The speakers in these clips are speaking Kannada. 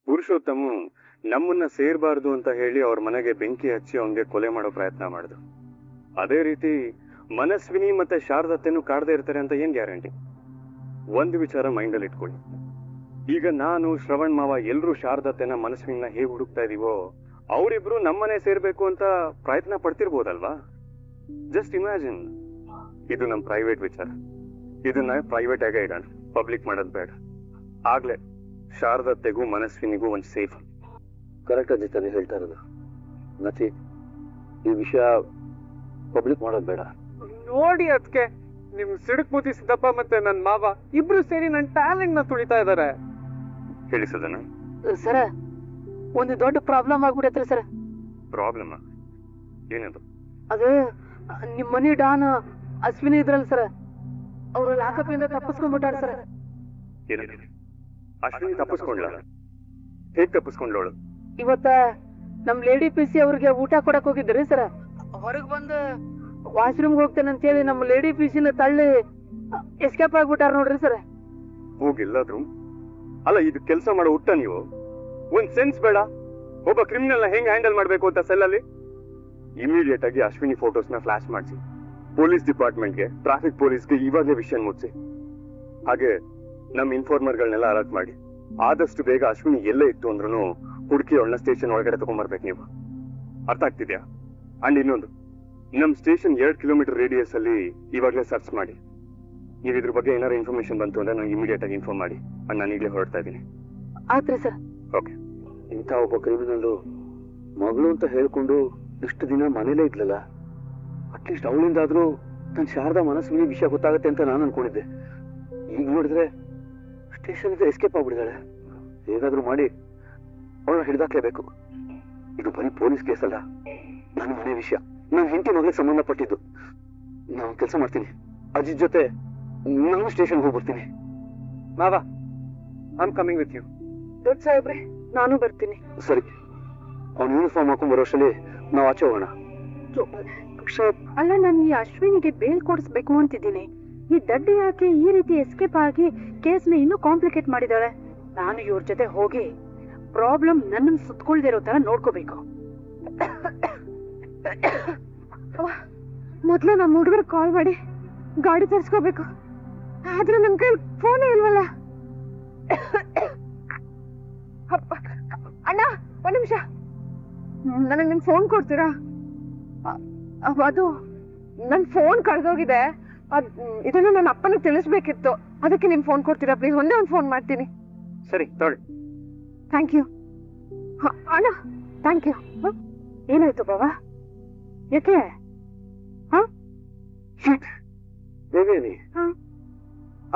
ಪುರುಷೋತ್ತಮ ನಮ್ಮನ್ನ ಸೇರ್ಬಾರ್ದು ಅಂತ ಹೇಳಿ ಅವ್ರ ಮನೆಗೆ ಬೆಂಕಿ ಹಚ್ಚಿ ಅವನಿಗೆ ಕೊಲೆ ಮಾಡೋ ಪ್ರಯತ್ನ ಮಾಡಿದ್ರು. ಅದೇ ರೀತಿ ಮನಸ್ವಿನಿ ಮತ್ತೆ ಶಾರದತ್ತೆನೂ ಕಾಡದೇ ಇರ್ತಾರೆ ಅಂತ ಏನ್ ಗ್ಯಾರಂಟಿ? ಒಂದು ವಿಚಾರ ಮೈಂಡಲ್ಲಿ ಇಟ್ಕೊಳ್ಳಿ. ಈಗ ನಾನು ಶ್ರವಣ್ ಮಾವ ಎಲ್ರೂ ಶಾರದತ್ತೆನ ಮನಸ್ವಿನ ಹೇಗೆ ಹುಡುಕ್ತಾ ಇದೀವೋ ಅವರಿಬ್ರು ನಮ್ಮನೆ ಸೇರ್ಬೇಕು ಅಂತ ಪ್ರಯತ್ನ ಪಡ್ತಿರ್ಬೋದಲ್ವಾ? Just imagine. ಇದು ನಮ್ ಪ್ರೈವೇಟ್ ವಿಚಾರ. ಇದನ್ನ ಪ್ರೈವೇಟ್ ಆಗೇ ಇಡೋಣ, ಪಬ್ಲಿಕ್ ಮಾಡೋದು ಬೇಡ. ಆಗ್ಲೇ ಶಾರದತ್ತೆಗೂ ಮನಸ್ವಿನಿಗೂ ಒಂದು ಸೇಫ್. ಕರೆಕ್ಟ್ ಅಜಿತ್ ನೀವು ಹೇಳ್ತಾ ಇರೋದು. ನಚಿ ಈ ವಿಷಯ ಪಬ್ಲಿಕ್ ಮಾಡೋದು ಬೇಡ. ನೋಡಿ ಅದಕ್ಕೆ ನಿಮ್ ಸಿಡುಕ್ ಮೂತಿ ಸಿದ್ದಪ್ಪ ಮತ್ತೆ ನನ್ ಮಾವ ಇಬ್ರು ಸೇರಿ ನನ್ ಟ್ಯಾಲೆಂಟ್ ನ ತುಳಿತಾ ಇದಾರೆ. ಹೇಳಿಸದನ ಸರ ಒಂದು ದೊಡ್ಡ ಪ್ರಾಬ್ಲಮ್ ಆಗ್ಬಿಡತ್ರಿ ಸರ್. ಪ್ರಾಬ್ಲಮ್ ಏನದು? ಅದು ನಿಮ್ ಮನಿ ಡಾನ್ ಅಶ್ವಿನಿ ಇದ್ರಲ್ಲ ಸರ್, ಅವ್ರು ಲಾಕಪ್ ಇಂದ ತಪ್ಪಿಸ್ಕೊಂಡ್ಬಿಟ್ಟಾರ ಸರ್. ಅಶ್ವಿನಿ ತಪ್ಪಿಸ್ಕೊಂಡ್ಲ? ಹೇಗ್ ತಪ್ಪಿಸ್ಕೊಂಡ್ಲವಳು? ಇವತ್ತ ನಮ್ ಲೇಡಿ ಪಿಸಿ ಅವ್ರಿಗೆ ಊಟ ಕೊಡಕ್ ಹೋಗಿದ್ರಿ ಸರ್. ಹೊರಗ್ ಬಂದು ವಾಶ್ರೂಮ್ಗೆ ಹೋಗ್ತೇನೆ ಅಂತ ಹೇಳಿ ನಮ್ ಲೇಡಿ ಪಿಸಿನ ತಳ್ಳಿ ಎಸ್ಕೇಪ್ ಆಗ್ಬಿಟ್ಟಾರ ನೋಡ್ರಿ ಸರ್. ಹೋಗಿಲ್ಲದ್ರು ಅಲ್ಲ, ಇದು ಕೆಲಸ ಮಾಡೋ ಹುಟ್ಟ ನೀವು? ಒಂದ್ ಸೆನ್ಸ್ ಬೇಡ? ಒಬ್ಬ ಕ್ರಿಮಿನಲ್ ನ ಹೆಂಗ್ ಹ್ಯಾಂಡಲ್ ಮಾಡ್ಬೇಕು ಅಂತ ಸೆಲ್ಲಲ್ಲಿ ಇಮಿಡಿಯೇಟ್ ಆಗಿ ಅಶ್ವಿನಿ ಫೋಟೋಸ್ ನ ಫ್ಲಾಶ್ ಮಾಡಿಸಿ ಪೊಲೀಸ್ ಡಿಪಾರ್ಟ್ಮೆಂಟ್ಗೆ, ಟ್ರಾಫಿಕ್ ಪೊಲೀಸ್ಗೆ ಇವಾಗಲೇ ವಿಷಯ ಮುಗಿಸಿ. ಹಾಗೆ ನಮ್ ಇನ್ಫಾರ್ಮರ್ಗಳನ್ನೆಲ್ಲ ಅಲರ್ಟ್ ಮಾಡಿ ಆದಷ್ಟು ಬೇಗ ಅಶ್ವಿನಿ ಎಲ್ಲೇ ಇತ್ತು ಅಂದ್ರೂ ಹುಡುಕಿ ಅವಳನ್ನ ಸ್ಟೇಷನ್ ಒಳಗಡೆ ತಗೊಂಡ್ಬರ್ಬೇಕು ನೀವು. ಅರ್ಥ ಆಗ್ತಿದ್ಯಾ? ಅಂಡ್ ಇನ್ನೊಂದು, ನಮ್ ಸ್ಟೇಷನ್ 2 ಕಿಲೋಮೀಟರ್ ರೇಡಿಯಸ್ ಅಲ್ಲಿ ಇವಾಗಲೇ ಸರ್ಚ್ ಮಾಡಿ. ನೀವು ಇದ್ರ ಬಗ್ಗೆ ಏನಾದ್ರು ಇನ್ಫಾರ್ಮೇಶನ್ ಬಂತು ಅಂದ್ರೆ ನಂಗೆ ಇಮಿಡಿಯೇಟ್ ಆಗಿ ಇನ್ಫಾರ್ಮ್ ಮಾಡಿ. ಅಂಡ್ ನಾನು ಈಗಲೇ ಹೊರಡ್ತಾ ಇದ್ದೀನಿ. ಆತ್ರಿ ಸರ್. ಓಕೆ. ಇಂಥ ಒಬ್ಬ ಕ್ರಿಮಿನಲ್ ಮಗಳು ಅಂತ ಹೇಳ್ಕೊಂಡು ಇಷ್ಟು ದಿನ ಮನೇಲೇ ಇದ್ಲಲ್ಲ, ಅಟ್ಲೀಸ್ಟ್ ಅವಳಿಂದಾದ್ರೂ ನನ್ನ ಶಾರದಾ ಮನಸ್ವಿನಿ ವಿಷಯ ಗೊತ್ತಾಗುತ್ತೆ ಅಂತ ನಾನು ಅನ್ಕೊಂಡಿದ್ದೆ. ಈಗ ನೋಡಿದ್ರೆ ಸ್ಟೇಷನ್ ಇಂದ ಎಸ್ಕೇಪ್ ಆಗ್ಬಿಟ್ಟಿದ್ದಾಳೆ. ಹೇಗಾದ್ರೂ ಮಾಡಿ ಅವಳನ್ನ ಹಿಡಿದಾಕ್ಲೇಬೇಕು. ಇದು ಬರೀ ಪೊಲೀಸ್ ಕೇಸ್ ಅಲ್ಲ, ನನ್ನ ಮನೆ ವಿಷಯ, ನನ್ನ ಹೆಂಡತಿ ಮಗಳಿಗೆ ಸಂಬಂಧಪಟ್ಟಿದ್ದು. ನಾನು ಕೆಲಸ ಮಾಡ್ತೀನಿ, ಅಜಿತ್ ಜೊತೆ ನಾನು ಸ್ಟೇಷನ್ಗೆ ಹೋಗ್ಬರ್ತೀನಿ. ಮಾವ, I am coming with you. ದೊಡ್ಡ ಸಾಹೇಬ್ರೆ, ನಾನು ಬರ್ತೀನಿ. ಸರಿ, ಅವ್ನು ಯೂನಿಫಾರ್ಮ್ ಹಾಕೊಂಡ್ ಬರೋಷ್ಟರಲ್ಲಿ ನಾವು ಆಚೆ ಹೋಗೋಣ. ಅಲ್ಲ, ನಾನು ಈ ಅಶ್ವಿನಿಗೆ ಬೇಲ್ ಕೊಡಿಸ್ಬೇಕು ಅಂತಿದ್ದೀನಿ. ಈ ದಡ್ಡಿ ಯಾಕೆ ಈ ರೀತಿ ಎಸ್ಕೇಪ್ ಆಗಿ ಕೇಸ್ನ ಇನ್ನೂ ಕಾಂಪ್ಲಿಕೇಟ್ ಮಾಡಿದಾಳೆ? ನಾನು ಇವ್ರ ಜೊತೆ ಹೋಗಿ ಪ್ರಾಬ್ಲಮ್ ನನ್ನನ್ನು ಸುತ್ಕೊಳ್ದಿರೋ ತರ ನೋಡ್ಕೋಬೇಕು. ಮೊದ್ಲು ನಮ್ಮ ಹುಡುಗರು ಕಾಲ್ ಮಾಡಿ ಗಾಡಿ ತರಿಸ್ಕೋಬೇಕು. ಆದ್ರೆ ನಮ್ ಕೈ ಫೋನೇ ಇಲ್ವಲ್ಲ. ಅಣ್ಣ, ಒಂದ್ ನಿಮಿಷ, ನನಗೆ ನಿಮ್ ಫೋನ್ ಕೊಡ್ತೀರಾ? ಅದು ನನ್ ಫೋನ್ ಕಳ್ದೋಗಿದೆ. ಇದನ್ನು ನನ್ನ ಅಪ್ಪನಿಗೆ ತಿಳಿಸ್ಬೇಕಿತ್ತು. ಅದಕ್ಕೆ ನಿಮ್ ಫೋನ್ ಕೊಡ್ತೀರಾ ಪ್ಲೀಸ್? ಒಂದೇ ಒಂದು ಫೋನ್ ಮಾಡ್ತೀನಿ. ಸರಿ ತಗೊಳ್ಳಿ. ಥ್ಯಾಂಕ್ ಯು ಅಣ್ಣ, ಥ್ಯಾಂಕ್ ಯು. ಏನಾಯ್ತು ಬಾಬಾ? ಯಾಕೆ? ದೇವೇನಿ,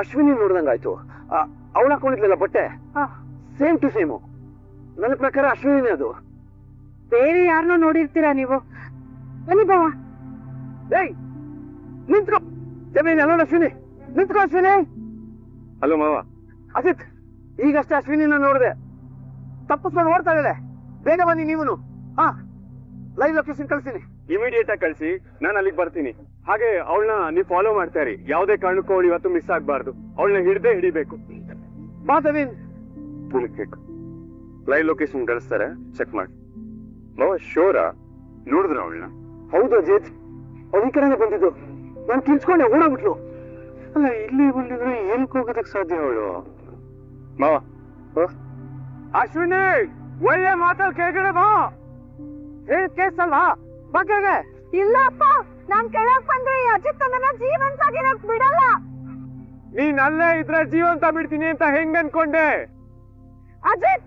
ಅಶ್ವಿನಿ ನೋಡ್ದಂಗಾಯ್ತು. ಅವಳು ಹಾಕೊಂಡಿದ್ಲಲ್ಲ ಬಟ್ಟೆ, ಸೇಮ್ ಟು ಸೇಮು. ನನ್ನ ಪ್ರಕಾರ ಅಶ್ವಿನಿನೇ ಅದು. ಬೇರೆ ಯಾರನ್ನೋ ನೋಡಿರ್ತೀರಾ ನೀವು. ಬನ್ನಿ ಬಾವ. ಏಯ್, ನಿಂತ್ಕೋ ದೇವೇನಿ. ಅಲ್ಲೋಡ ಅಶ್ವಿನಿ, ನಿಂತ್ಕೋ ಅಶ್ವಿನಿ. ಹಲೋ ಮಾವ. ಅಜಿತ್, ಈಗಷ್ಟೇ ಅಶ್ವಿನಿನ ನೋಡಿದೆ, ತಪ್ಪಿಸ್ಕೊಂಡು ಓಡ್ತಾ ಇದ್ದಾಳೆ. ಬೇಗ ಬನ್ನಿ ನೀವನು. ಲೈವ್ ಲೊಕೇಶನ್ ಕಳ್ಸಿನಿ. ಇಮಿಡಿಯೇಟ್ ಆಗಿ ಕಳಿಸಿ, ನಾನು ಅಲ್ಲಿಗೆ ಬರ್ತೀನಿ. ಹಾಗೆ ಅವಳನ್ನ ನೀವು ಫಾಲೋ ಮಾಡ್ತಾ ಇರಿ. ಯಾವುದೇ ಕಾರಣಕ್ಕೂ ಅವಳು ಇವತ್ತು ಮಿಸ್ ಆಗ್ಬಾರ್ದು. ಅವಳನ್ನ ಹಿಡಿಬೇಕು. ಬಾ ದೇವೇನ್. ಲೈವ್ ಲೊಕೇಶನ್ ಕಳಿಸ್ತಾರೆ, ಚೆಕ್ ಮಾಡಿ. ಮಾವ ಶೋರಾ? ನೋಡಿದ್ರ ಅವಳನ್ನ? ಹೌದು ಅಜಿತ್, ಅವಳ ಈ ಕಡೆನೆ ಬಂದಿದ್ದು. ನಾನು ಕಿಲ್ಸ್ಕೊಂಡೆ ಓಡಾಗ್ಬಿಟ್ಲು. ಅಲ್ಲ, ಇಲ್ಲಿ ಬಂದಿದ್ರೆ ಏನಕ್ಕೆ ಹೋಗೋದಕ್ಕೆ ಸಾಧ್ಯ ಅವಳು? ಮಾವ, ಅಶ್ವಿನಿ, ಒಳ್ಳೆ ಮಾತಲ್ಲಿ ಕೆಳಗಡೆ ಬಾ. ಹೇಳಿದ ಕೇಸ್ ಅಲ್ವಾ? ಬಗ್ಗೆ ಇಲ್ಲ ಅಪ್ಪ, ನಾನ್ ಕೆಳಗ್ ಬಂದ್ರೆ ಅಜಿತ್ ನನ್ನ ಜೀವಂತಾಗಿರಕ್ ಬಿಡಲ್ಲ. ನೀನ್ ಅಲ್ಲೇ ಇದ್ರೆ ಜೀವಂತ ಬಿಡ್ತೀನಿ ಅಂತ ಹೆಂಗ್ ಅನ್ಕೊಂಡೆ? ಅಜಿತ್,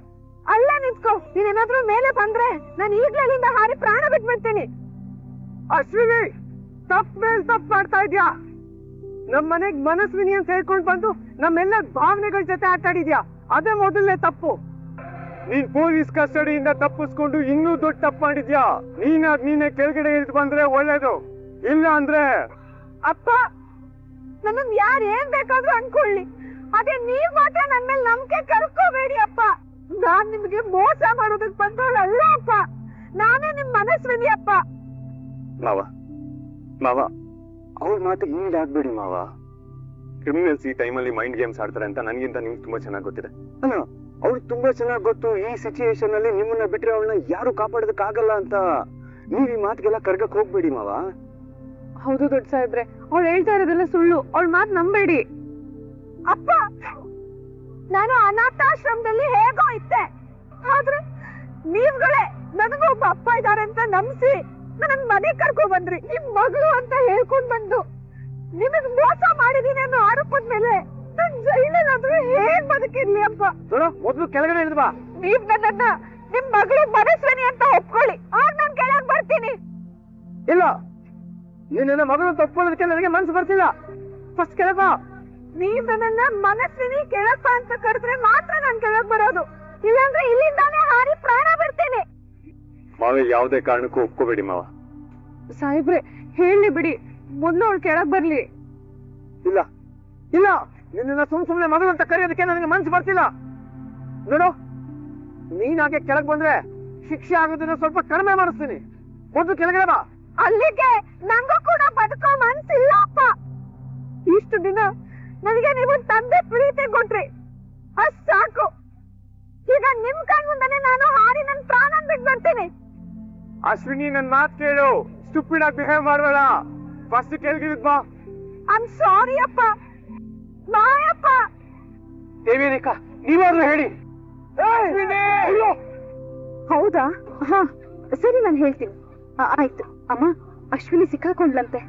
ಅಲ್ಲೇ ನಿಂತ್ಕೋ. ನೀನೇನಾದ್ರೂ ಮೇಲೆ ಬಂದ್ರೆ ನಾನು ಈಗ್ಲೇ ಇಲ್ಲಿಂದ ಹಾರಿ ಪ್ರಾಣ ಬಿಟ್ಬಿಡ್ತೀನಿ. ಅಶ್ವಿನಿ, ತಪ್ಪ ಮೇಲ್ ತಪ್ಪು ಮಾಡ್ತಾ ಇದ್ಯಾ. ನಮ್ ಮನೆಗ್ ಮನಸ್ವಿನಿ ಅಂತ ಹೇಳ್ಕೊಂಡ್ ಬಂದು ನಮ್ಮೆಲ್ಲ ಭಾವನೆಗಳ ಜೊತೆ ಆಟಾಡಿದ್ಯಾ. ಅದೇ ಮೊದಲನೇ ತಪ್ಪು. ನೀನ್ ಪೊಲೀಸ್ ಕಸ್ಟಡಿಯಿಂದ ತಪ್ಪಿಸ್ಕೊಂಡು ಇನ್ನೂ ದೊಡ್ಡ ತಪ್ಪು ಮಾಡಿದ್ಯಾ. ನೀನೇ ಕೆಳಗಡೆ ಇಳಿದು ಬಂದ್ರೆ ಒಳ್ಳೇದು. ಇಲ್ಲ ಅಂದ್ರೆ ಅಪ್ಪ, ನನ್ನ ಯಾರು ಏನ್ ಬೇಕಾದ್ರೂ ಅನ್ಕೊಳ್ಳಿ, ಅದೇ ನೀವ್ ಮಾತ್ರ ನನ್ ಮೇಲೆ ನಂಬಿಕೆ ಕಳ್ಕೋಬೇಡಿ ಅಪ್ಪ. ನಾನ್ ನಿಮ್ಗೆ ಮೋಸ ಮಾಡೋದಕ್ ಬಂದವಳಲ್ಲ ಅಪ್ಪ. ನಾನೇ ನಿಮ್ ಮನಸ್ವಿನಿ ಅಪ್ಪ. ಮಾವ, ಅವ್ರ ಮಾತು ಹಿಂಗ್ ಆಗ್ಬೇಡಿ ಮಾವ. ಕ್ರಿಮಿನಲ್ಸ್ ಈ ಟೈಮಲ್ಲಿ ಮೈಂಡ್ ಗೇಮ್ಸ್ ಆಡ್ತಾರೆ ಅಂತ ನನಗಿಂತ ನಿಮ್ಗೆ ತುಂಬಾ ಚೆನ್ನಾಗಿ ಗೊತ್ತಿದೆ. ಅಲ್ಲ, ಅವ್ರಿಗೆ ತುಂಬಾ ಚೆನ್ನಾಗಿ ಗೊತ್ತು ಈ ಸಿಚುಯೇಷನ್ ಅಲ್ಲಿ ನಿಮ್ಮನ್ನ ಬಿಟ್ರೆ ಅವಳನ್ನ ಯಾರು ಕಾಪಾಡೋದಕ್ ಆಗಲ್ಲ ಅಂತ. ನೀವ್ ಈ ಮಾತಿಗೆಲ್ಲ ಕರ್ಗಕ್ ಹೋಗ್ಬೇಡಿ ಮಾವ. ಹೌದು ದೊಡ್ಡ ಸಾಹೇಬ್ರೆ, ಅವಳು ಹೇಳ್ತಾ ಇರೋದೆಲ್ಲ ಸುಳ್ಳು, ಅವಳ ಮಾತು ನಂಬೇಡಿ. ಅಪ್ಪ, ನಾನು ಅನಾಥಾಶ್ರಮದಲ್ಲಿ ಹೇಗೋ ಇದ್ದೆ, ಆದ್ರೆ ನೀವುಗಳೇ ನನಗೊಬ್ಬ ಅಪ್ಪ ಇದ್ದಾರೆ ಅಂತ ನಂಬಿಸಿ ನನ್ನ ಮನೆ ಕರ್ಕೊ ಬಂದ್ರಿ. ನಿಮ್ ಮಗಳು ಅಂತ ಹೇಳ್ಕೊಂಡ್ ಬಂದು ನಿಮಗ್ ಮೋಸ ಮಾಡಿದೀನಿ ಅನ್ನೋ ಆರೋಪದ ಮೇಲೆ ನನ್ ಜೈಲಲ್ಲಾದ್ರೂ ಹೇಗ್ ಬದುಕಿರ್ಲಿ ಅಪ್ಪ. ನೋಡು, ಮೊದ್ಲು ಕೆಳಗಡೆ ಇಳಿದು ಬಾ. ನೀವ್ ನನ್ನನ್ನ ನಿಮ್ ಮಗಳು ಮನಸ್ವಿನಿ ಅಂತ ಒಪ್ಕೊಳ್ಳಿ, ಆಗ ನಾನ್ ಕೆಳಗ್ ಬರ್ತೀನಿ. ಇಲ್ಲ, ನಿನ್ನ ಮಗಳು ತಪ್ಕೊಳ್ಳೋದಕ್ಕೆ ನನಗೆ ಮನ್ಸು ಬರ್ತಿಲ್ಲ. ಫಸ್ಟ್ ಕೆಳಗೆ ಬಾ. ನೀವ್ ನನ್ನನ್ನ ಮನಸ್ವಿನಿ ಕೆಳಪ್ಪ ಅಂತ ಕರೆದ್ರೆ ಮಾತ್ರ ನಾನ್ ಕೆಳಗ್ ಬರೋದು, ಇಲ್ಲಾಂದ್ರೆ ಇಲ್ಲಿಂದಾನೇ ಹಾರಿ ಪ್ರಾಣ ಬಿಡ್ತೇನೆ. ಮಾವ ಯಾವುದೇ ಕಾರಣಕ್ಕೂ ಒಪ್ಕೋಬೇಡಿ ಮಾವ. ಸಾಹೇಬ್ರೆ ಹೇಳಿ ಬಿಡಿ, ಮೊದ್ಲು ಅವಳು ಕೆಳಗ್ ಬರ್ಲಿ. ಇಲ್ಲ ಇಲ್ಲ, ನಿನ್ನ ಸುಮ್ನೆ ಮಗಳು ಅಂತ ಕರೆಯೋದಕ್ಕೆ ನನಗೆ ಮನ್ಸು ಬರ್ತಿಲ್ಲ. ನೋಡು, ನೀನಾಗೆ ಕೆಳಗ್ ಬಂದ್ರೆ ಶಿಕ್ಷೆ ಆಗೋದನ್ನ ಸ್ವಲ್ಪ ಕಡಿಮೆ ಮಾಡಿಸ್ತೀನಿ. ಮೊದ್ಲು ಕೆಳಗಡೆ ಬಾ. ಅಲ್ಲಿಗೆ ನಂಗೂ ಕೂಡ ಬದುಕೋ ಮನ್ಸಿಲ್ಲ ಅಪ್ಪ. ಇಷ್ಟು ದಿನ ನನಗೆ ನೀವು ತಂದೆ ಪ್ರೀತಿ ಕೊಟ್ರಿ, ಅಷ್ಟ್ ಸಾಕು. ಈಗ ನಿಮ್ ಕಣ್ ಮುಂದನೆ ನಾನು ಹಾರಿ ನನ್ ಪ್ರಾಣ ಬಿಟ್ಟು ಬರ್ತೀನಿ. ಅಶ್ವಿನಿ, ನನ್ ಮಾತ್ ಕೇಳು. ಸ್ಟುಪಿಡ್ ಆಗಿ ಬಿಹೇವ್ ಮಾಡಬೇಡ. ಫಸ್ಟ್ ಕೆಳಗಿಳಿದ್ ಬಾ. ಐಮ್ ಸಾರಿ ಅಪ್ಪ. ಬಾಯ್ ಅಪ್ಪ. ದೇವಿ ರೇಖಾ, ನೀವಾದ್ರೂ ಹೇಳಿ. ಹೌದಾ? ಹಾ ಸರಿ, ನಾನು ಹೇಳ್ತೀನಿ. ಆಯ್ತು ಅಮ್ಮ, ಅಶ್ವಿನಿ ಸಿಕ್ಕಾಕೊಂಡ್ಲಂತೆ.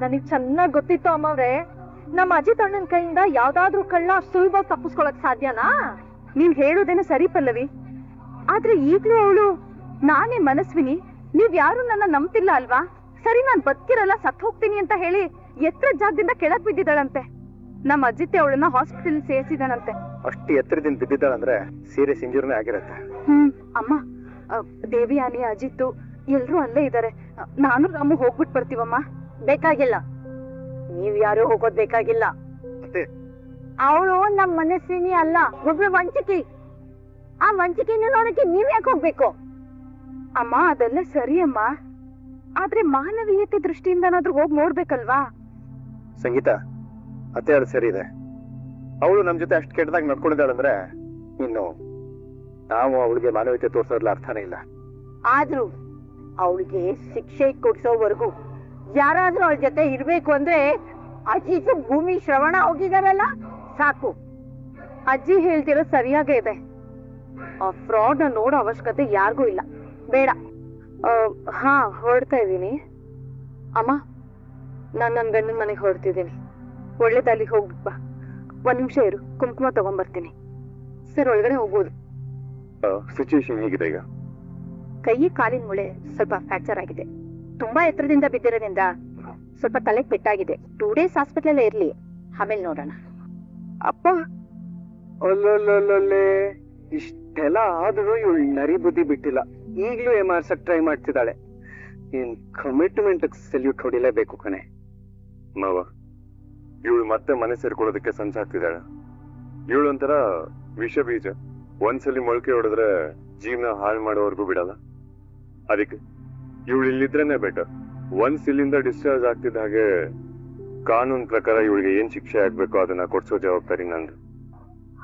ನನಗ್ ಚೆನ್ನಾಗ್ ಗೊತ್ತಿತ್ತು ಅಮ್ಮವ್ರೆ, ನಮ್ಮ ಅಜಿತ್ ಅಣ್ಣನ್ ಕೈಯಿಂದ ಯಾವ್ದಾದ್ರು ಕಳ್ಳ ಸುಲಭವಾಗಿ ತಪ್ಪಿಸ್ಕೊಳಕ್ ಸಾಧ್ಯನಾ? ನೀವ್ ಹೇಳೋದೇನೋ ಸರಿ ಪಲ್ಲವಿ, ಆದ್ರೆ ಈಗ್ಲೂ ಅವಳು ನಾನೇ ಮನಸ್ವಿನಿ, ನೀವ್ ಯಾರು ನನ್ನ ನಂಬ್ತಿಲ್ಲ ಅಲ್ವಾ? ಸರಿ, ನಾನ್ ಬದುಕಿರಲ್ಲ, ಸತ್ ಹೋಗ್ತೀನಿ ಅಂತ ಹೇಳಿ ಎತ್ತರ ಜಾಗದಿಂದ ಕೆಳಕ್ ಬಿದ್ದಿದ್ದಾಳಂತೆ. ನಮ್ಮ ಅಜಿತ್ ಅವಳನ್ನ ಹಾಸ್ಪಿಟಲ್ ಸೇರಿಸಿದಾನಂತೆ. ಅಷ್ಟು ಎತ್ತರದಿಂದ ಬಿದ್ದಿದ್ದಾಳಂದ್ರೆ ಸೀರಿಯಸ್ ಇಂಜುರಿನೇ ಆಗಿರತ್ತೆ. ಅಮ್ಮ, ದೇವಿಯಾನಿ, ಅಜಿತ್ ಎಲ್ರೂ ಅಲ್ಲೇ ಇದ್ದಾರೆ. ನಾನು ರಾಮು ಹೋಗ್ಬಿಟ್ ಬರ್ತೀವಮ್ಮ. ಬೇಕಾಗಿಲ್ಲ, ನೀವ್ ಯಾರು ಹೋಗೋದ್ ಬೇಕಾಗಿಲ್ಲ. ಅವಳು ನಮ್ ಮನಸ್ವಿನಿ ಅಲ್ಲ, ಒಬ್ಳು ವಂಚಕಿ. ಆ ವಂಚಕಿನ ನೋಡಕ್ಕೆ ನೀವ್ ಯಾಕೆ ಹೋಗ್ಬೇಕು? ಅಮ್ಮ, ಅದೆಲ್ಲ ಸರಿ ಅಮ್ಮ, ಆದ್ರೆ ಮಾನವೀಯತೆ ದೃಷ್ಟಿಯಿಂದನಾದ್ರೂ ಹೋಗಿ ನೋಡ್ಬೇಕಲ್ವಾ? ಸಂಗೀತ, ಅತ್ತೆ ಅದು ಸರಿ ಇದೆ. ಅವಳು ನಮ್ ಜೊತೆ ಅಷ್ಟು ಕೆಟ್ಟದಾಗಿ ನಡ್ಕೊಂಡಿದ್ದಾಳಂದ್ರೆ ಇನ್ನು ನಾವು ಅವಳಿಗೆ ಮಾನವೀಯತೆ ತೋರ್ಸೋದ್ಲ ಅರ್ಥನೇ ಇಲ್ಲ. ಆದ್ರೂ ಅವಳಿಗೆ ಶಿಕ್ಷೆ ಕೊಡ್ಸೋವರೆಗೂ ಯಾರಾದ್ರೂ ಅವಳ ಜೊತೆ ಇರ್ಬೇಕು ಅಂದ್ರೆ ಅಜ್ಜಿಸು ಭೂಮಿ ಶ್ರವಣ ಹೋಗಿದಾರಲ್ಲ, ಸಾಕು. ಅಜ್ಜಿ ಹೇಳ್ತಿರೋ ಸರಿಯಾಗೇ ಇದೆ. ಆ ಫ್ರಾಡ್ ನ ನೋಡೋ ಅವಶ್ಯಕತೆ ಯಾರಿಗೂ ಇಲ್ಲ. ಬೇಡ. ಹಾ, ಹೊರಡ್ತಾ ಇದ್ದೀನಿ ಅಮ್ಮ. ನಾನ್ ನನ್ ಗಂಡನ ಮನೆಗೆ ಹೊರಡ್ತಿದ್ದೀನಿ. ಒಳ್ಳೇದಲ್ಲಿ ಹೋಗ್ಬಿಟ್ ಬಾ. ಒಂದ್ ನಿಮಿಷ ಇರು, ಕುಂಕುಮ ತಗೊಂಡ್ಬರ್ತೀನಿ. ಸರ್, ಒಳಗಡೆ ಹೋಗ್ಬೋದು. ಸಿಚುವೇಶನ್ ಹೇಗಿದೆ ಈಗ? ಕೈ ಕಾಲಿನ ಮೂಳೆ ಸ್ವಲ್ಪ ಫ್ರಾಕ್ಚರ್ ಆಗಿದೆ. ತುಂಬಾ ಎತ್ತರದಿಂದ ಬಿದ್ದಿರೋದ್ರಿಂದ ಸ್ವಲ್ಪ ತಲೆಗೆ ಪೆಟ್ಟಾಗಿದೆ. 2 days ಹಾಸ್ಪಿಟಲ್ ಇರ್ಲಿ, ಆಮೇಲೆ ನೋಡೋಣ. ಅಪ್ಪ, ಅಲ್ಲೊಲ್ಲೊಲ್ಲೊಲ್ಲೆ, ಇಷ್ಟೆಲ್ಲ ಆದ್ರೂ ಇವಳು ನರಿ ಬುದ್ಧಿ ಬಿಟ್ಟಿಲ್ಲ. ಈಗ್ಲೂ ಎಮಾರ್ಸಕ್ ಟ್ರೈ ಮಾಡ್ತಿದ್ದಾಳೆ. ಇನ್ ಕಮಿಟ್ಮೆಂಟ್ ಸೆಲ್ಯೂಟ್ ಹೊಡಿಲೇಬೇಕು ಕಣೆ. ಮಾವ, ಇವಳು ಮತ್ತೆ ಮನೆ ಸೇರ್ಕೊಳ್ಳೋದಕ್ಕೆ ಸಂಸಾಗ್ತಿದ್ದಾಳೆ. ಇವಳು ಒಂಥರ ವಿಷ ಬೀಜ. ಒಂದ್ಸಲಿ ಮೊಳಕೆ ಹೊಡೆದ್ರೆ ಜೀವನ ಹಾಳು ಮಾಡೋವರೆಗೂ ಬಿಡಲ್ಲ. ಅದಕ್ಕೆ ಇವಳು ಇಲ್ಲಿದ್ರೇನೆ ಬೆಟರ್. ಒನ್ಸ್ ಇಲ್ಲಿಂದ ಡಿಸ್ಚಾರ್ಜ್ ಆಗ್ತಿದ್ದ ಹಾಗೆ ಕಾನೂನ್ ಪ್ರಕಾರ ಇವಳಿಗೆ ಏನ್ ಶಿಕ್ಷೆ ಆಗ್ಬೇಕೋ ಅದನ್ನ ಕೊಡ್ಸೋ ಜವಾಬ್ದಾರಿ ನಂದು.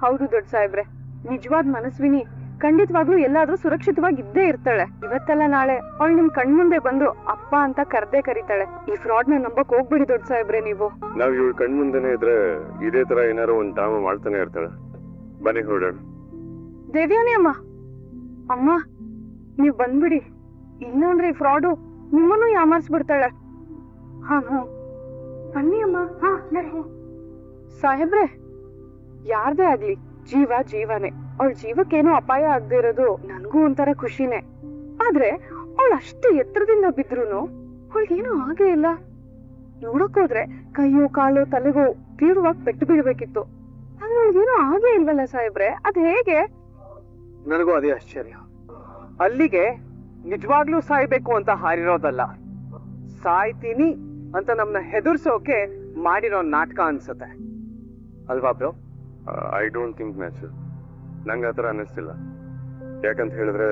ಹೌದು ದೊಡ್ಡ ಸಾಹೇಬ್ರೆ, ನಿಜವಾದ ಮನಸ್ವಿನಿ ಖಂಡಿತವಾಗ್ಲೂ ಎಲ್ಲಾದ್ರೂ ಸುರಕ್ಷಿತವಾಗಿ ಇದ್ದೇ ಇರ್ತಾಳೆ. ಇವತ್ತೆಲ್ಲ ನಾಳೆ ಅವಳು ನಿಮ್ ಕಣ್ಮುಂದೆ ಬಂದು ಅಪ್ಪ ಅಂತ ಕರ್ದೇ ಕರೀತಾಳೆ. ಈ ಫ್ರಾಡ್ ನ ನಂಬಕ್ ಹೋಗ್ಬಿಡಿ ದೊಡ್ಡ ಸಾಹೇಬ್ರೆ ನೀವು. ನಾವ್ ಇವಳು ಕಣ್ಮುಂದೆನೆ ಇದ್ರೆ ಇದೇ ತರ ಏನಾರು ಒಂದ್ ಡ್ರಾಮಾ ಮಾಡ್ತಾನೆ ಇರ್ತಾಳೆ. ಬನ್ನಿ ಹೊರಡೋಣ. ದೇವ್ಯಾನಿ ಅಮ್ಮ, ಅಮ್ಮ ನೀವ್ ಬಂದ್ಬಿಡಿ, ಇಲ್ಲಾಂದ್ರೆ ಈ ಫ್ರಾಡು ನಿಮ್ಮನ್ನು ಯಾಮಾರ್ಸ್ಬಿಡ್ತಾಳೆ. ಹಾ ಬನ್ನಿ ಅಮ್ಮ. ಸಾಹೇಬ್ರೆ, ಯಾರ್ದೇ ಆಗ್ಲಿ ಜೀವ ಜೀವನೇ. ಅವಳ ಜೀವಕ್ಕೇನೋ ಅಪಾಯ ಆಗದೆ ಇರೋದು ನನ್ಗೂ ಒಂಥರ ಖುಷಿನೇ. ಆದ್ರೆ ಅವಳು ಅಷ್ಟು ಎತ್ತರದಿಂದ ಬಿದ್ರುನು ಅವಳಿಗೇನೋ ಆಗೇ ಇಲ್ಲ. ನೋಡಕ್ಕೋದ್ರೆ ಕೈಯೋ ಕಾಲು ತಲೆಗೋ ತೀವ್ರವಾಗಿ ಪೆಟ್ಟು ಬೀಳ್ಬೇಕಿತ್ತು. ಆದ್ರೆ ಅವಳಿಗೇನೋ ಆಗೇ ಇಲ್ವಲ್ಲ ಸಾಹೇಬ್ರೆ, ಅದ್ ಹೇಗೆ? ನನಗೂ ಅದೇ ಆಶ್ಚರ್ಯ. ಅಲ್ಲಿಗೆ ನಿಜವಾಗ್ಲೂ ಸಾಯ್ಬೇಕು ಅಂತ ಹಾರಿರೋದಲ್ಲ, ಸಾಯ್ತೀನಿ ಅಂತ ನಮ್ನ ಹೆದರ್ಸೋಕೆ ಮಾಡಿರೋ ನಾಟಕ ಅನ್ಸುತ್ತೆ ಅಲ್ವಾ bro? I don't think natural. ನಂಗೆ ಆತರ ಅನ್ನಿಸ್ತಿಲ್ಲ. ಯಾಕಂತ ಹೇಳಿದ್ರೆ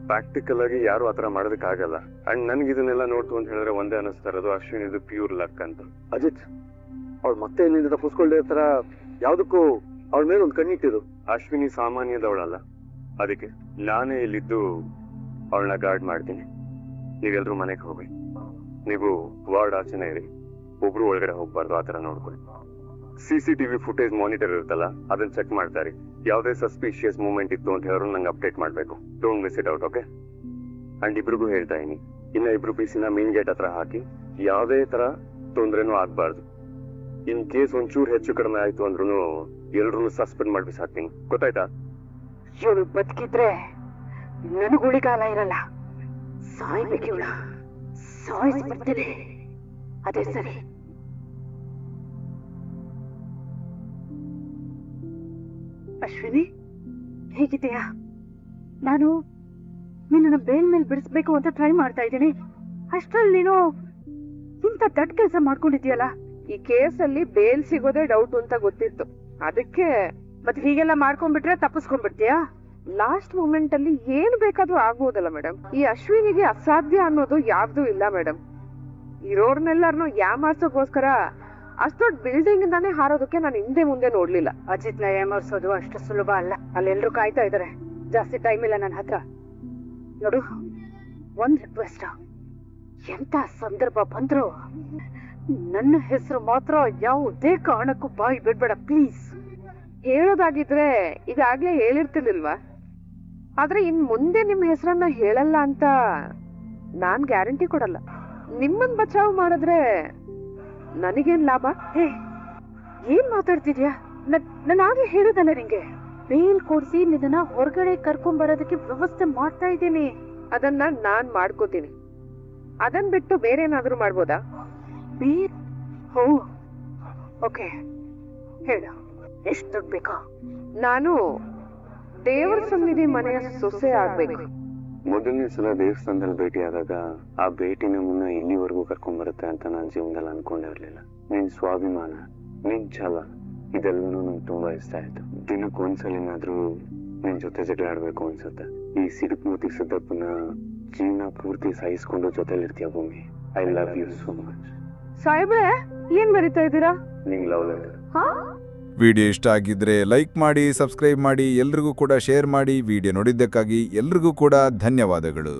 ಪ್ರಾಕ್ಟಿಕಲ್ ಆಗಿ ಯಾರು ಆತರ ಮಾಡೋದಕ್ಕೆ ಆಗಲ್ಲ. ಅಂಡ್ ನನ್ಗೆ ಇದನ್ನೆಲ್ಲ ನೋಡ್ತು ಅಂತ ಹೇಳಿದ್ರೆ ಒಂದೇ ಅನ್ನಿಸ್ತಾ ಇರೋದು, ಅಶ್ವಿನ್ ಇದು ಪ್ಯೂರ್ ಲಕ್ ಅಂತ. ಅಜಿತ್, ಅವಳು ಮತ್ತೆ ನಿನ್ನಿಂದ ತಪ್ಪಿಸ್ಕೊಳ್ಳೋ ತರ ಯಾವ್ದಕ್ಕೂ ಅವಳ ಮೇಲೆ ಒಂದು ಕಣ್ಣಿಟ್ಟಿರು. ಅಶ್ವಿನಿ ಸಾಮಾನ್ಯದವಳಲ್ಲ, ಅದಕ್ಕೆ ನಾನೇ ಇಲ್ಲಿದ್ದು ಅವಳನ್ನ ಗಾರ್ಡ್ ಮಾಡ್ತೀನಿ. ನೀವೆಲ್ರೂ ಮನೆಗೆ ಹೋಗಿ, ನೀವು ವಾರ್ಡ್ ಆಚೆನೇ ಇರಿ, ಒಬ್ರು ಒಳಗಡೆ ಹೋಗ್ಬಾರ್ದು, ಆತರ ನೋಡ್ಕೊಳ್ಳಿ. CCTV ಫುಟೇಜ್ ಮಾನಿಟರ್ ಇರುತ್ತಲ್ಲ, ಅದನ್ನ ಚೆಕ್ ಮಾಡ್ತಾರೆ. ಯಾವುದೇ ಸಸ್ಪಿಷಿಯಸ್ ಮೂವ್ಮೆಂಟ್ ಇತ್ತು ಅಂತ ಹೇಳೋರು ನಂಗೆ ಅಪ್ಡೇಟ್ ಮಾಡ್ಬೇಕು. Don't miss it out, okay? And ಇಬ್ರಿಗೂ ಹೇಳ್ತಾ ಇದೀನಿ, ಇನ್ನ ಇಬ್ರು ಪೀಸಿನ ಮೇನ್ ಗೇಟ್ ಹತ್ರ ಹಾಕಿ, ಯಾವುದೇ ತರ ತೊಂದ್ರೆನೂ ಆಗ್ಬಾರ್ದು. ಇನ್ ಕೇಸ್ ಒಂಚೂರು ಹೆಚ್ಚು ಕಡಿಮೆ ಆಯ್ತು ಅಂದ್ರೂ ಎಲ್ರೂ ಸಸ್ಪೆಂಡ್ ಮಾಡಿ ಬಿಸಾಕ್ತೀನಿ, ಗೊತ್ತಾಯ್ತಾ? ಇವಳು ಬದುಕಿದ್ರೆ ನನಗೆ ಉಳಿಗಾಲ ಇರಲ್ಲ. ಸಾಯ್ಬೇಕು ಇವಳ, ಸಾಯಿಸ್ಬಿಡ್ತೀನಿ. ಅದೇ ಸರಿ. ಅಶ್ವಿನಿ, ಹೇಗಿದೆಯಾ? ನಾನು ನಿನ್ನನ್ನು ಬೇಲ್ ಮೇಲೆ ಬಿಡಿಸ್ಬೇಕು ಅಂತ ಟ್ರೈ ಮಾಡ್ತಾ ಇದ್ದೀನಿ. ಅಷ್ಟ್ರಲ್ಲಿ ನೀನು ಇಂಥ ದೊಡ್ಡ ಕೆಲಸ ಮಾಡ್ಕೊಂಡಿದ್ಯಲ್ಲ. ಈ ಕೇಸಲ್ಲಿ ಬೇಲ್ ಸಿಗೋದೇ ಡೌಟ್ ಅಂತ ಗೊತ್ತಿತ್ತು, ಅದಕ್ಕೆ. ಮತ್ತೆ ಹೀಗೆಲ್ಲ ಮಾಡ್ಕೊಂಡ್ಬಿಟ್ರೆ ತಪ್ಪಿಸ್ಕೊಂಡ್ಬಿಡ್ತೀಯಾ? ಲಾಸ್ಟ್ ಮೂಮೆಂಟ್ ಅಲ್ಲಿ ಏನ್ ಬೇಕಾದ್ರೂ ಆಗ್ಬೋದಲ್ಲ ಮೇಡಮ್. ಈ ಅಶ್ವಿನಿಗೆ ಅಸಾಧ್ಯ ಅನ್ನೋದು ಯಾವ್ದು ಇಲ್ಲ ಮೇಡಮ್. ಇರೋರ್ನೆಲ್ಲರನ್ನು ಯಾಮಾರ್ಸೋಕೋಸ್ಕರ ಅಷ್ಟೊಡ್ ಬಿಲ್ಡಿಂಗ್ ಇಂದಾನೇ ಹಾರೋದಕ್ಕೆ ನಾನು ಹಿಂದೆ ಮುಂದೆ ನೋಡ್ಲಿಲ್ಲ. ಅಜಿತ್ನ ಏಮರ್ಸೋದು ಅಷ್ಟು ಸುಲಭ ಅಲ್ಲ. ಅಲ್ಲೆಲ್ರೂ ಕಾಯ್ತಾ ಇದಾರೆ, ಜಾಸ್ತಿ ಟೈಮ್ ಇಲ್ಲ ನನ್ನ ಹತ್ರ. ನೋಡು, ಒಂದ್ ರಿಕ್ವೆಸ್ಟ್, ಎಂತ ಸಂದರ್ಭ ಬಂದ್ರು ನನ್ನ ಹೆಸರು ಮಾತ್ರ ಯಾವುದೇ ಕಾರಣಕ್ಕೂ ಬಾಯಿ ಬಿಡ್ಬೇಡ ಪ್ಲೀಸ್. ಹೇಳೋದಾಗಿದ್ರೆ ಈಗಾಗ್ಲೇ ಹೇಳಿರ್ತಿರ್ಲಿಲ್ವಾ? ಆದ್ರೆ ಇನ್ ಮುಂದೆ ನಿಮ್ ಹೆಸರನ್ನ ಹೇಳಲ್ಲ ಅಂತ ನಾನ್ ಗ್ಯಾರಂಟಿ ಕೊಡಲ್ಲ. ನಿಮ್ಮನ್ ಬಚಾವ್ ಮಾಡಿದ್ರೆ ನನಗೇನ್ ಲಾಭ? ಹೇ, ಏನ್ ಮಾತಾಡ್ತಿದ್ಯಾ? ನಾನಾಗೆ ಹೇಳುದಲ್ಲ ನಿಂಗೆ, ಬೇಲ್ ಕೊಡ್ಸಿ ನಿನ್ನ ಹೊರಗಡೆ ಕರ್ಕೊಂಡ್ ಬರೋದಕ್ಕೆ ವ್ಯವಸ್ಥೆ ಮಾಡ್ತಾ ಇದ್ದೀನಿ. ಅದನ್ನ ನಾನ್ ಮಾಡ್ಕೋತೀನಿ. ಅದನ್ ಬಿಟ್ಟು ಬೇರೆ ಏನಾದ್ರೂ ಮಾಡ್ಬೋದಾ? ಬೇಲ್? ಹೋ, ಓಕೆ, ಹೇಳು, ಎಷ್ಟು ದುಡ್ಡು ಬೇಕಾ? ನಾನು ದೇವರ ಸನ್ನಿಧಿ ಮನೆಯ ಸೊಸೆ ಆಗ್ಬೇಕು. ಮೊದಲನೇ ಸಲ ದೇವಸ್ಥಾನದಲ್ಲಿ ಭೇಟಿ ಆದಾಗ ಆ ಭೇಟಿನ ಮುನ್ನ ಇಲ್ಲಿವರೆಗೂ ಕರ್ಕೊಂಡ್ ಬರುತ್ತೆ ಅಂತ ನಾನು ಜೀವನದಲ್ಲಿ ಅನ್ಕೊಂಡಿರ್ಲಿಲ್ಲ. ನಿನ್ ಸ್ವಾಭಿಮಾನ, ನಿನ್ ಛಲ, ಇದೆಲ್ಲನೂ ನಂಗೆ ತುಂಬಾ ಇಷ್ಟ ಆಯ್ತು. ದಿನಕ್ಕೊಂದ್ಸಲಿನಾದ್ರೂ ನಿನ್ ಜೊತೆ ಜಗಳ ಆಡ್ಬೇಕು ಅನ್ಸುತ್ತೆ. ಈ ಸಿಡುಕ್ಮೂತಿ ಸಿದ್ದಪ್ಪನ ಜೀವನ ಪೂರ್ತಿ ಸಹಿಸ್ಕೊಂಡು ಜೊತೆಲಿರ್ತೀಯ Bhoomi. I love you so much. ಸಾಹೇಬ್ರೆ, ಏನ್ ಬರೀತಾ ಇದ್ದೀರಾ? ನಿಂಗ್ ಲವ್ ಲೆಟರ್. ವಿಡಿಯೋ ಇಷ್ಟ ಆಗಿದ್ರೆ ಲೈಕ್ ಮಾಡಿ, ಸಬ್ಸ್ಕ್ರೈಬ್ ಮಾಡಿ, ಎಲ್ರಿಗೂ ಕೂಡ ಶೇರ್ ಮಾಡಿ. ವಿಡಿಯೋ ನೋಡಿದ್ದಕ್ಕಾಗಿ ಎಲ್ರಿಗೂ ಕೂಡ ಧನ್ಯವಾದಗಳು.